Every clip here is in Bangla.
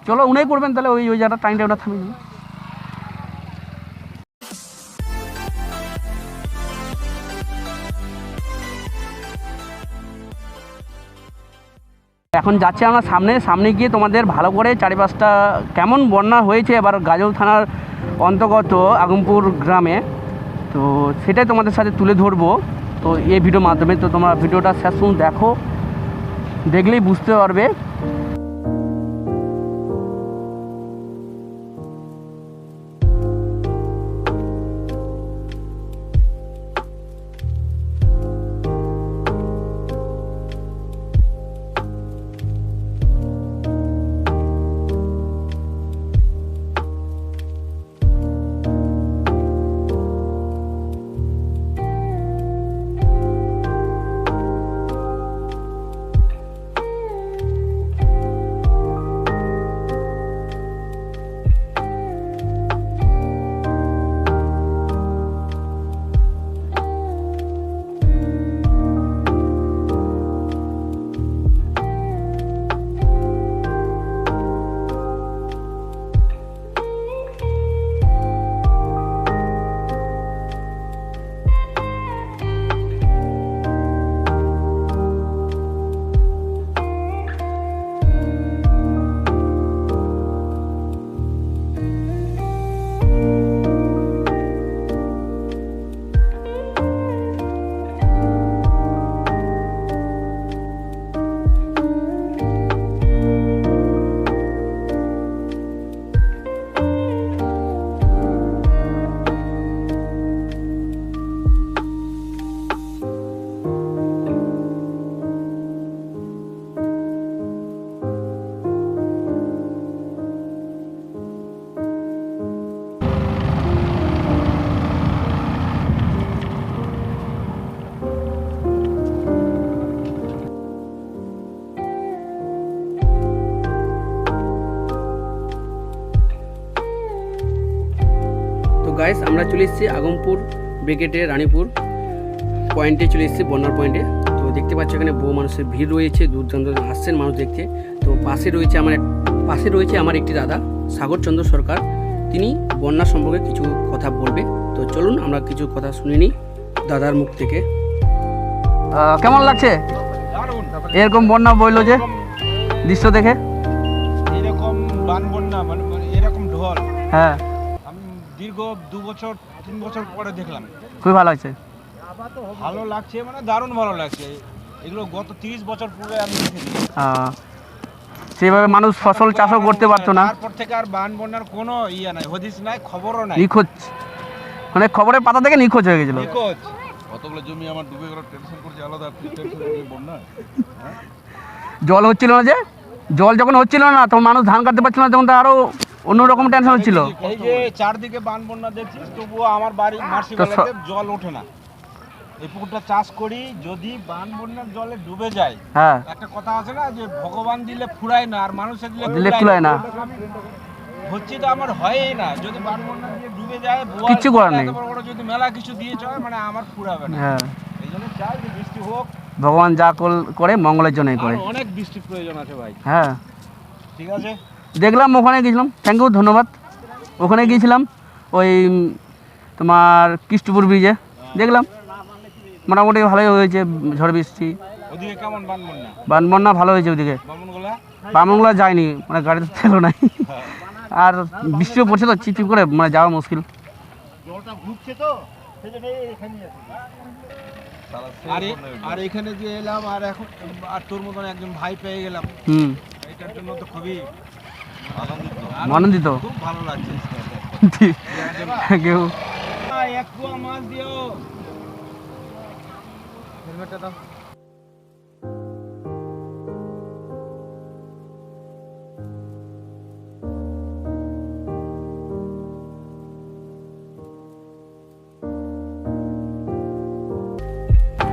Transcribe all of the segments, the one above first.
চলো উনাই করবেন তাহলে, ওই ওই জায়গাটা টাইমটা ওটা থামিয়ে দিন। এখন যাচ্ছি আমরা সামনে গিয়ে তোমাদের ভালো করে চারিপাশটা কেমন বন্যা হয়েছে এবার গাজল থানার অন্তর্গত আগমপুর গ্রামে, তো সেটাই তোমাদের সাথে তুলে ধরবো তো এই ভিডিওর মাধ্যমে। তো তোমরা ভিডিওটা শেষ পর্যন্ত দেখো, দেখলেই বুঝতে পারবে। গাইস আমরা চলে এসেছি আগমপুর ব্রিগেডের রানীপুর পয়েন্টে চলে এসেছি, বন্যার পয়েন্টে। তো দেখতে পাচ্ছ এখানে বহু মানুষের ভিড় রয়েছে, দূর দূরান্ত আসছেন মানুষ দেখতে। তো পাশে রয়েছে আমার একটি দাদা সাগরচন্দ্র সরকার, তিনি বন্যা সম্পর্কে কিছু কথা বলবে। তো চলুন আমরা কিছু কথা শুনে নিই দাদার মুখ থেকে। কেমন লাগছে এরকম বন্যা বইলো যে দৃশ্য দেখে? এরকম বান বন্যা মানে এরকম ঢল হ্যাঁ দীর্ঘ 2-3 বছর পরে দেখলাম। খুবই ভালো লাগছে, ভালো লাগছে মানে দারুণ ভালো লাগছে। এগুলো গত 30 বছর পূর্বে আমি দেখেছি। সেভাবে মানুষ ফসল চাষও করতে পারতো না। তারপর থেকে আর বান বন্যার কোনো ইয়ে নাই, হদিস নাই, খবরও নাই। নিখোঁজ মানে খবরের পাতা থেকে নিখোঁজ হয়ে গেছিল। নিখোঁজ কতগুলো জমি আমার ডুবে গেল, টেনশন করছে আলাদা বন্যা। জল হচ্ছিল না, যে জল যখন হচ্ছিল না তখন মানুষ ধান কাটতে পারছিল না, তখন তো আরো অন্যরকম টেনশন হচ্ছিল। এই যে চারদিকে বান বন্যা দেখছিস, তবুও আমার বাড়ি মার্সিবালাতে জল ওঠে না। এই পুকুরটা চাষ করি, যদি বান বন্যার জলে ডুবে যায়, হ্যাঁ একটা কথা আছে না যে ভগবান দিলে ফুরায় না আর মানুষের দিলে ফুরায় না, হচ্ছে তো আমার হয়ই না। যদি বান বন্যা দিয়ে ডুবে যায়, কিছু করার নেই। বড় যদি মেলা কিছু দিয়ে চলে মানে আমার ফুরাবে না। হ্যাঁ এই জন্য চাই যে বৃষ্টি হোক, ভগবান যা করে মঙ্গলের জন্যই করে। অনেক বৃষ্টির প্রয়োজন আছে ভাই। হ্যাঁ ঠিক আছে, দেখলাম ওখানে গিয়েছিলাম, থ্যাংক ইউ ধন্যবাদ। ওখানে গিয়েছিলাম ওই তোমার কৃষ্ণপুর ব্রিজে, দেখলাম মোটামুটি ভালোই হয়েছে ঝড় বৃষ্টি। ওদিকে কেমন বান বন্যা? বান বন্যা ভালো হয়েছে ওদিকে। বামনগোলা যায়নি, মানে গাড়িতে তেল নাই, আর বৃষ্টিও পড়ছে তো চিপচিপ করে, মানে যাওয়া মুশকিল। জলটা ঘুরছে তো সেজন্য এখানে আর এখানে যে এলাম, আর এখন আর তোর মতন একজন ভাই পেয়ে গেলাম, এটার জন্য তো খুবই আনন্দিত, খুব ভালো লাগছে। Thank you. এক পোয়া মাছ দিও, হেলমেটটা দাও।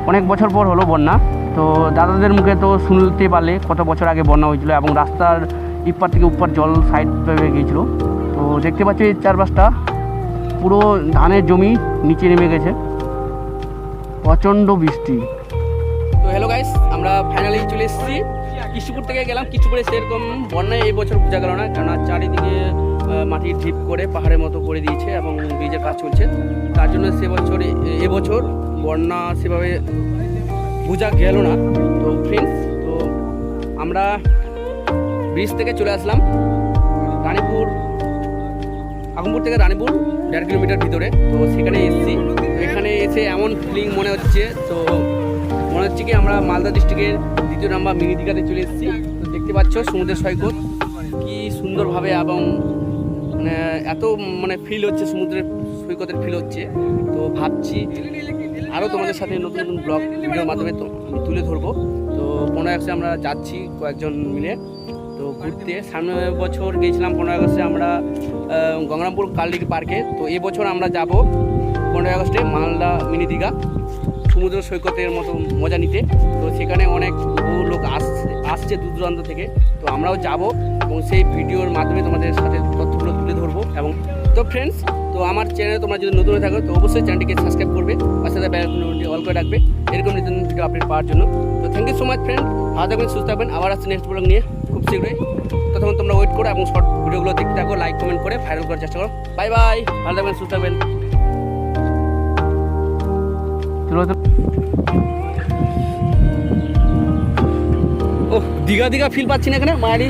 অনেক বছর পর হলো বন্যা, তো দাদাদের মুখে তো শুনতে পারলে কত বছর আগে বন্যা হয়েছিল এবং রাস্তার ইপার থেকে উপর জল সাইড পেয়ে গিয়েছিলো। তো দেখতে পাচ্ছি এই চারপাশটা পুরো ধানের জমি নিচে নেমে গেছে, প্রচণ্ড বৃষ্টি। তো হ্যালো গাইস, আমরা ফাইনালি চলে এসেছি কৃষ্ণপুর থেকে গেলাম। কৃষ্ণপুরে সেরকম বন্যায় এই বছর বোঝা গেল না, কেননা চারিদিকে মাটি ঢিপ করে পাহাড়ের মতো করে দিয়েছে এবং ব্রিজের কাজ চলছে। তার জন্য এবছর বন্যা সেভাবে বোঝা গেল না। তো ফ্রেন্ডস, তো আমরা ব্রিজ থেকে চলে আসলাম রানীপুর, আগমপুর থেকে রানীপুর 1.5 কিলোমিটার ভিতরে। তো সেখানে এসেছি। তো এখানে এসে এমন ফিলিং মনে হচ্ছে, তো মনে হচ্ছে কি আমরা মালদা ডিস্ট্রিক্টের 2 নম্বর মিনি দীঘাতে চলে এসেছি। তো দেখতে পাচ্ছ সমুদ্রের সৈকত কি সুন্দরভাবে, এবং মানে এত মানে ফিল হচ্ছে, সমুদ্রের সৈকতের ফিল হচ্ছে। তো ভাবছি আরও তোমাদের সাথে নতুন নতুন ব্লগ ভিডিওর মাধ্যমে তো আমি তুলে ধরবো। তো 15 আগস্টে আমরা যাচ্ছি কয়েকজন মিলে তো ঘুরতে। সামনে বছর গিয়েছিলাম 15 আগস্টে আমরা গঙ্গারামপুর কালদিঘি পার্কে। তো এবছর আমরা যাব 15 আগস্টে মালদা মিনি দীঘা সমুদ্র সৈকতের মতো মজা নিতে। তো সেখানে অনেক বহু লোক আসছে দূর দূরান্ত থেকে। তো আমরাও যাব এবং সেই ভিডিওর মাধ্যমে তোমাদের সাথে তথ্যগুলো তুলে ধরবো। এবং তো ফ্রেন্ডস, তো আমার চ্যানেলে তোমরা যদি নতুন হয়ে থাকো তো অবশ্যই চ্যানেলটিকে সাবস্ক্রাইব করবে, পাশে অল করে রাখবে এরকম নতুন ভিডিও আপডেট পাওয়ার জন্য। তো thank you so much friend, ভালো থাকবেন, সুস্থ থাকবেন। আবার আসছে নেক্সট ব্লগ নিয়ে খুব শীঘ্রই। ততক্ষণ তোমরা ওয়েট করো এবং শর্ট ভিডিওগুলো দেখতে থাকো, লাইক কমেন্ট করে ভাইরাল করার চেষ্টা করো। বাই বাই, ভালো থাকবেন, সুস্থ থাকবেন। ও দীঘা দীঘা ফিল পাচ্ছি না এখানে মায়ারি।